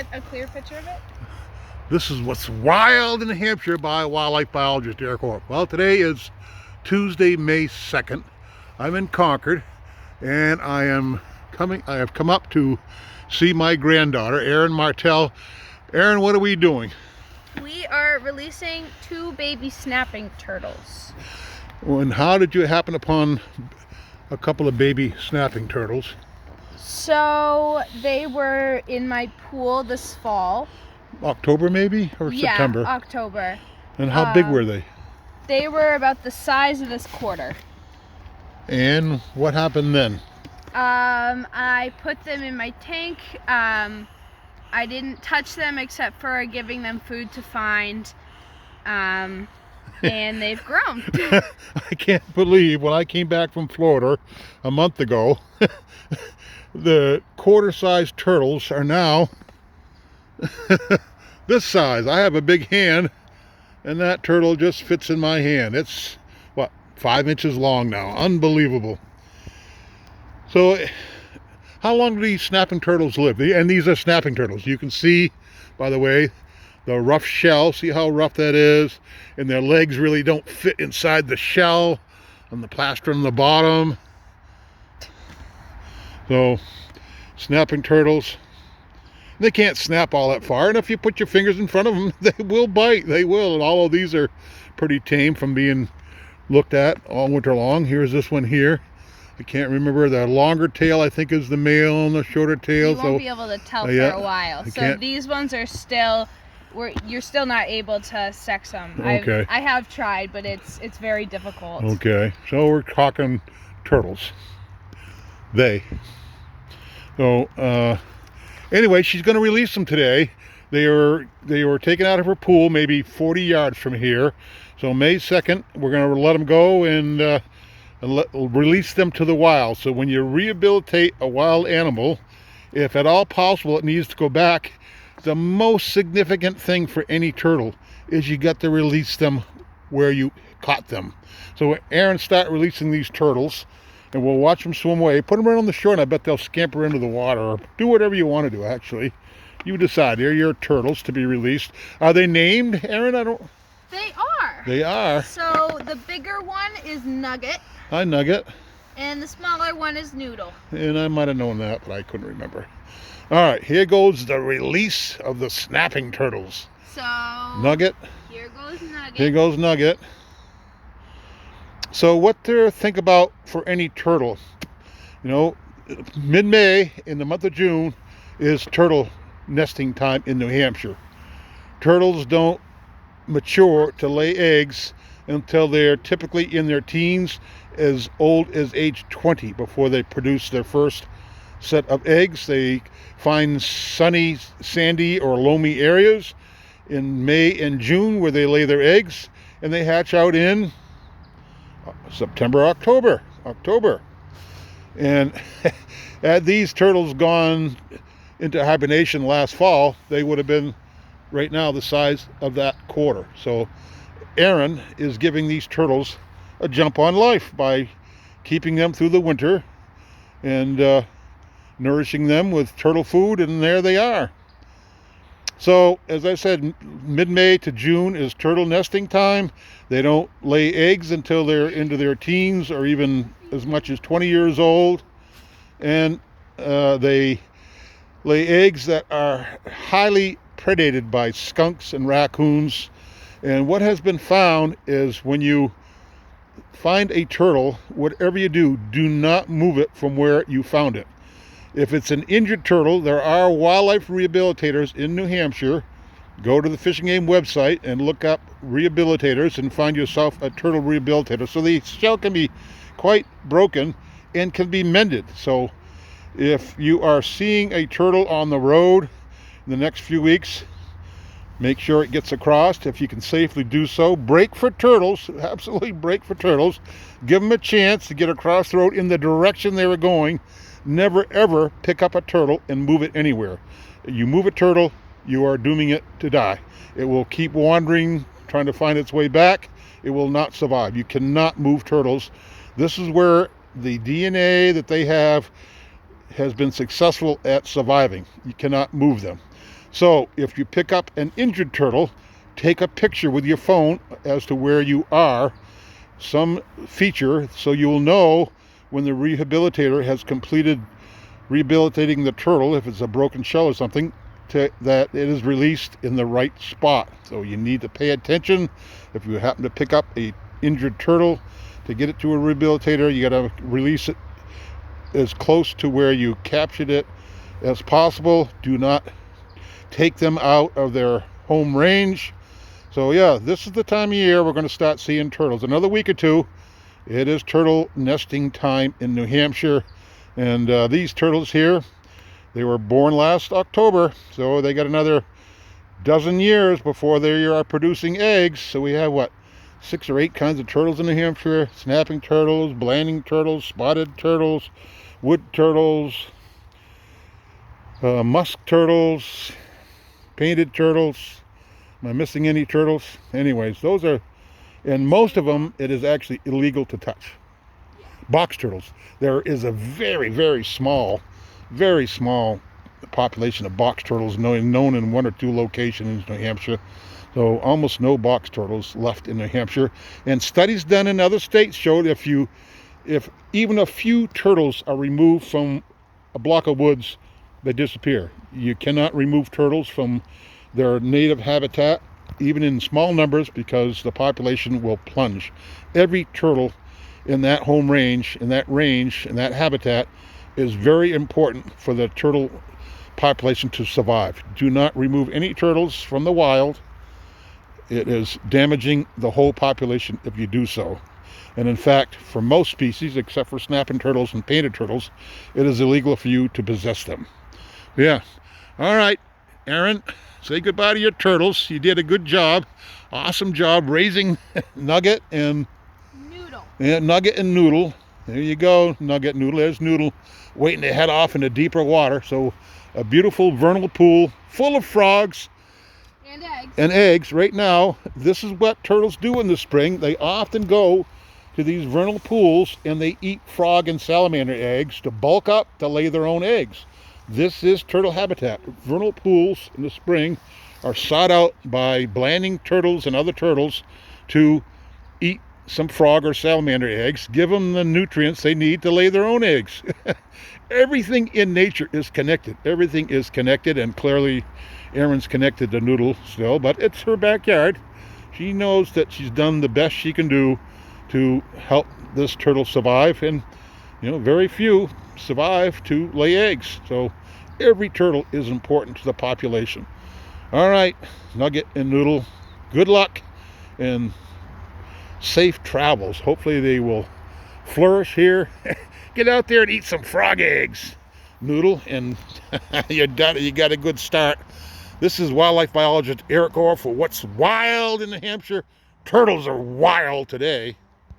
A clear picture of it? This is what's wild in New Hampshire by wildlife biologist Eric Orp. Well, today is Tuesday, May 2nd. I'm in Concord, and I have come up to see my granddaughter, Erin Martell. Erin, what are we doing? We are releasing 2 baby snapping turtles. And how did you happen upon a couple of baby snapping turtles? So they were in my pool this fall. October maybe, or September? Yeah, October. And how big were they? They were about the size of this quarter. And what happened then? I put them in my tank. I didn't touch them except for giving them food to find. And they've grown. I can't believe when I came back from Florida a month ago, the quarter-sized turtles are now this size. I have a big hand, and that turtle just fits in my hand. It's, what, 5 inches long now. Unbelievable. So, how long do these snapping turtles live? And these are snapping turtles. You can see, by the way, the rough shell. See how rough that is? And their legs really don't fit inside the shell and the plaster on the bottom. So, snapping turtles, they can't snap all that far, and if you put your fingers in front of them, they will bite. They will. And all of these are pretty tame from being looked at all winter long. Here's this one here. I can't remember. The longer tail, I think, is the male, and the shorter tail. You won't be able to tell for a while. So these ones are still, you're still not able to sex them. Okay. I have tried, but it's very difficult. Okay, so we're talking turtles. So anyway, she's going to release them today. They were taken out of her pool maybe 40 yards from here. So May 2nd, we're going to let them go and release them to the wild. So when you rehabilitate a wild animal, if at all possible, it needs to go back. The most significant thing for any turtle is you got to release them where you caught them. So Erin, start releasing these turtles, and we'll watch them swim away. Put them right on the shore, and I bet they'll scamper into the water, or do whatever you want to do, actually. You decide. They're your turtles to be released. Are they named, Erin? They are. They are. So the bigger one is Nugget. Hi, Nugget. And the smaller one is Noodle. And I might have known that, but I couldn't remember. All right, here goes the release of the snapping turtles. So Nugget. Here goes Nugget. Here goes Nugget. So what to think about for any turtle? You know, mid-May, in the month of June, is turtle nesting time in New Hampshire. Turtles don't mature to lay eggs until they're typically in their teens, as old as age 20, before they produce their first set of eggs. They find sunny, sandy, or loamy areas in May and June where they lay their eggs, and they hatch out in September, October. And had these turtles gone into hibernation last fall, they would have been right now the size of that quarter. So Erin is giving these turtles a jump on life by keeping them through the winter and nourishing them with turtle food, and there they are. So, as I said, mid-May to June is turtle nesting time. They don't lay eggs until they're into their teens, or even as much as 20 years old. And they lay eggs that are highly predated by skunks and raccoons. And what has been found is when you find a turtle, whatever you do, do not move it from where you found it. If it's an injured turtle, there are wildlife rehabilitators in New Hampshire. Go to the Fish and Game website and look up rehabilitators and find yourself a turtle rehabilitator. So the shell can be quite broken and can be mended. So if you are seeing a turtle on the road in the next few weeks, make sure it gets across if you can safely do so. Brake for turtles. Absolutely brake for turtles. Give them a chance to get across the road in the direction they were going. Never ever pick up a turtle and move it anywhere. You move a turtle, you are dooming it to die. It will keep wandering, trying to find its way back. It will not survive. You cannot move turtles. This is where the DNA that they have has been successful at surviving. You cannot move them. So if you pick up an injured turtle, take a picture with your phone as to where you are, some feature, so you'll know when the rehabilitator has completed rehabilitating the turtle, if it's a broken shell or something, that it is released in the right spot. So you need to pay attention. If you happen to pick up a injured turtle, to get it to a rehabilitator, you got to release it as close to where you captured it as possible. Do not take them out of their home range. So yeah, this is the time of year we're going to start seeing turtles. Another week or two, it is turtle nesting time in New Hampshire. And these turtles here, they were born last October, so they got another dozen years before they are producing eggs. So we have, what, 6 or 8 kinds of turtles in New Hampshire: snapping turtles, blanding turtles, spotted turtles, wood turtles, musk turtles, painted turtles. Am I missing any turtles? Anyways, those are, and most of them, it is actually illegal to touch. Box turtles. There is a very, very small population of box turtles known in 1 or 2 locations in New Hampshire. So almost no box turtles left in New Hampshire. And studies done in other states showed if even a few turtles are removed from a block of woods, they disappear. You cannot remove turtles from their native habitat, even in small numbers, because the population will plunge. Every turtle in that home range, in that habitat, is very important for the turtle population to survive. Do not remove any turtles from the wild. It is damaging the whole population if you do so. And in fact, for most species, except for snapping turtles and painted turtles, it is illegal for you to possess them. Yeah. All right, Aaron, say goodbye to your turtles. You did a good job. Awesome job raising Nugget and Noodle. Yeah, Nugget and Noodle. There you go, Nugget, Noodle. There's Noodle waiting to head off into deeper water. So a beautiful vernal pool full of frogs and eggs. Right now, this is what turtles do in the spring. They often go to these vernal pools and they eat frog and salamander eggs to bulk up to lay their own eggs. This is turtle habitat. Vernal pools in the spring are sought out by blanding turtles and other turtles to eat some frog or salamander eggs, give them the nutrients they need to lay their own eggs. Everything in nature is connected. Everything is connected, and clearly Erin's connected to Noodle still, but it's her backyard. She knows that she's done the best she can do to help this turtle survive, and very few survive to lay eggs. So every turtle is important to the population. All right, Nugget and Noodle, good luck and safe travels. Hopefully they will flourish here. Get out there and eat some frog eggs, Noodle, and you got a good start. This is wildlife biologist Eric Orr for What's Wild in New Hampshire. Turtles are wild today.